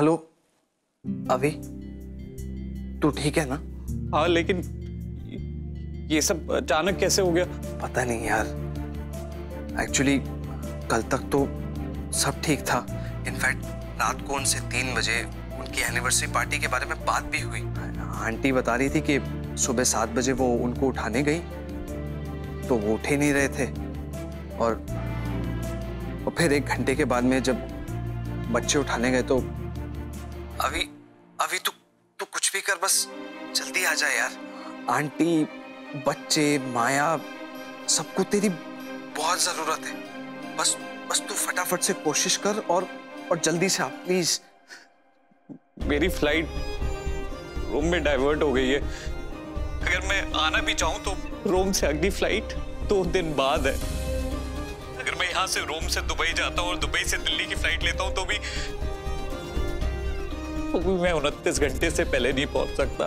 Hello अभी, तू ठीक है ना? हाँ, लेकिन ये सब अचानक कैसे हो गया? पता नहीं यार, एक्चुअली कल तक तो सब ठीक था। इनफैक्ट रात को उनसे 3 बजे उनकी एनिवर्सरी पार्टी के बारे में बात भी हुई। आंटी बता रही थी कि सुबह 7 बजे वो उनको उठाने गई तो वो उठ ही नहीं रहे थे, और फिर 1 घंटे के बाद में जब बच्चे उठाने गए तो अभी तू कुछ भी कर, बस जल्दी आ जा यार। आंटी, बच्चे, माया, सबको तेरी बहुत जरूरत है। बस तू फटाफट से कोशिश कर और जल्दी से आ प्लीज। मेरी फ्लाइट रोम में डाइवर्ट हो गई है। अगर मैं आना भी चाहूं तो रोम से अगली फ्लाइट 2 दिन बाद है। अगर मैं यहाँ से रोम से दुबई जाता हूँ और दुबई से दिल्ली की फ्लाइट लेता हूँ तो भी मैं 29 घंटे से पहले नहीं पहुंच सकता।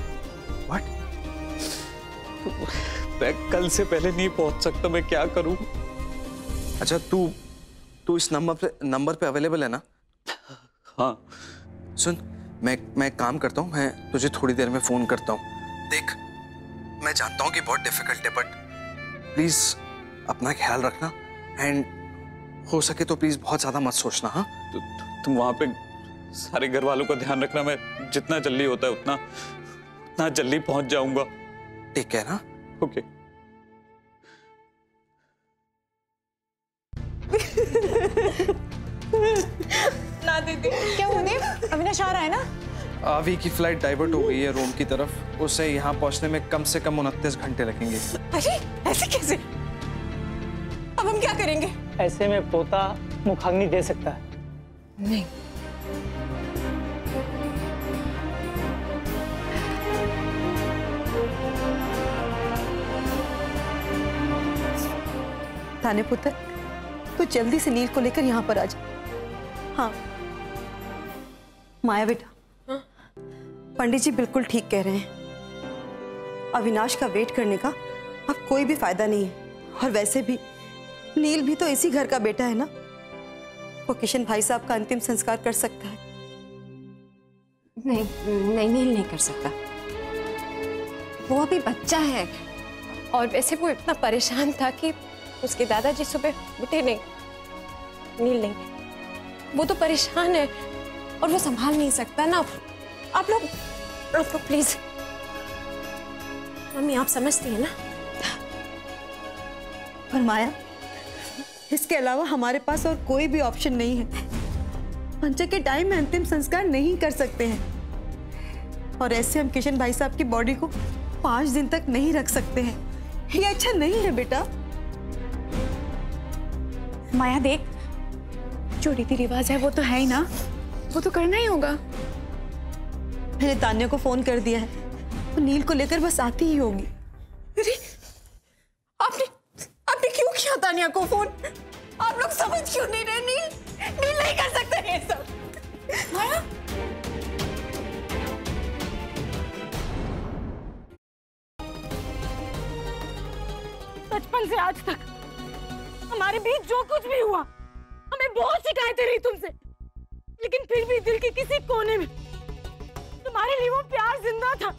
What? मैं कल से पहले नहीं पहुंच सकता, मैं क्या करूं? अच्छा, तू इस नंबर पे अवेलेबल है ना? हाँ। सुन, मैं काम करता हूँ, मैं तुझे थोड़ी देर में फोन करता हूँ। देख, मैं जानता हूँ कि बहुत डिफिकल्ट है, बट प्लीज अपना ख्याल रखना, एंड हो सके तो प्लीज बहुत ज्यादा मत सोचना। हाँ, तुम वहां पे सारे घर वालों का ध्यान रखना। मैं जितना जल्दी होता है उतना जल्दी पहुंच जाऊंगा। ठीक है ना? ओके। ना दीदी, क्या हुआ? अविनाश आ रहा है ना? आवी की फ्लाइट डाइवर्ट हो गई है रोम की तरफ। उसे यहाँ पहुंचने में कम से कम 29 घंटे लगेंगे। अरे ऐसे कैसे? अब हम क्या करेंगे? ऐसे में पोता मुखाग्नि दे सकता है। नहीं, ताने पुत्र, तू जल्दी से नील को लेकर यहाँ पर आ जा। हाँ माया बेटा, पंडित जी बिल्कुल ठीक कह रहे हैं। अविनाश का वेट करने का अब कोई भी फायदा नहीं है, और वैसे भी नील भी तो इसी घर का बेटा है ना। वो किशन भाई साहब का अंतिम संस्कार कर सकता है। नहीं, नील नहीं कर सकता। वो अभी बच्चा है, और वैसे वो इतना परेशान था कि उसके दादाजी सुबह उठे नहीं। नील नहीं, वो तो परेशान है और वो संभाल नहीं सकता ना। आप लोग प्लीज, मम्मी आप समझती हैं ना? पर माया, इसके अलावा हमारे पास और कोई भी ऑप्शन नहीं है। पंचक के टाइम में अंतिम संस्कार नहीं कर सकते हैं, और ऐसे हम किशन भाई साहब की बॉडी को 5 दिन तक नहीं रख सकते हैं। ये अच्छा नहीं है बेटा। माया देख, जो रीति रिवाज है वो तो है ही ना, वो तो करना ही होगा। मैंने तान्या को फोन कर दिया है, वो नील को लेकर बस आती ही होगी। अरे आपने क्यों किया तान्या को फोन? आप लोग समझ क्यों नहीं रहे? नील नहीं कर सकता ये सब। माया, बचपन से आज तक हमारे बीच जो कुछ भी हुआ, हमें बहुत शिकायतें रही तुमसे, लेकिन फिर भी दिल के किसी कोने में तुम्हारे लिए वो प्यार जिंदा था।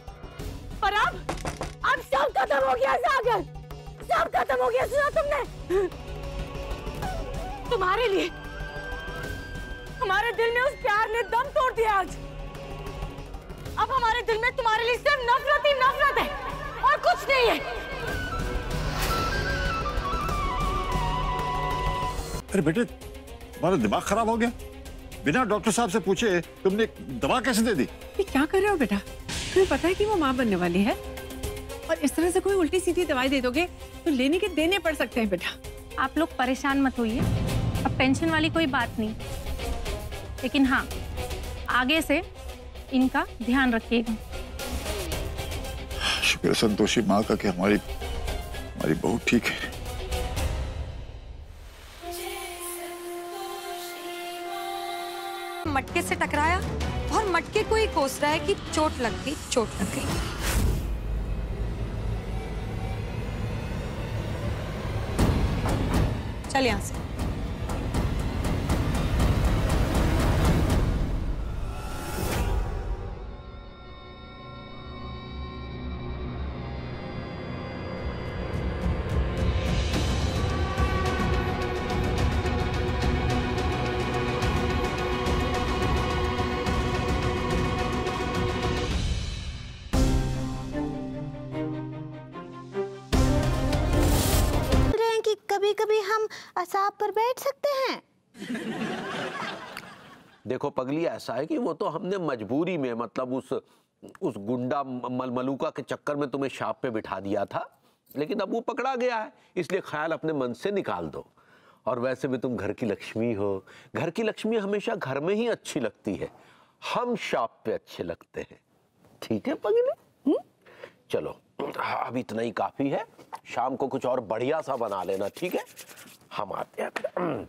पर अब सब खत्म हो गया सागर, सब खत्म हो गया। सुना तुमने? तुम्हारे लिए हमारे दिल में उस प्यार ने दम तोड़ दिया आज। अब हमारे दिल में तुम्हारे लिए सिर्फ नफरत ही नफरत है और कुछ नहीं है। अरे बेटे, तुम्हारा दिमाग खराब हो गया? बिना डॉक्टर साहब से पूछे तुमने दवा कैसे दे दी? ये क्या कर रहे हो बेटा? तुम्हें पता है कि वो माँ बनने वाली है, और इस तरह से कोई उल्टी सीधी दवाई दे दोगे तो लेने के देने पड़ सकते हैं बेटा। आप लोग परेशान मत होइए, अब टेंशन वाली कोई बात नहीं। लेकिन हाँ, आगे से इनका ध्यान रखिएगा। शुक्र संतोषी माँ का कि हमारी बहू ठीक है। मटके से टकराया और मटके को ही कोस रहा है कि चोट लग गई। चल यहां से। कभी हम असाब पर बैठ सकते हैं? देखो पगली, ऐसा है कि वो तो हमने मजबूरी में, मतलब उस गुंडा मलमलूका के चक्कर में तुम्हें शाप पे बिठा दिया था, लेकिन अब वो पकड़ा गया है, इसलिए ख्याल अपने मन से निकाल दो। और वैसे भी तुम घर की लक्ष्मी हो, घर की लक्ष्मी हमेशा घर में ही अच्छी लगती है, हम शाप पे अच्छे लगते हैं। ठीक है पगली? चलो अब इतना ही काफी है, शाम को कुछ और बढ़िया सा बना लेना, ठीक है? हम आते हैं।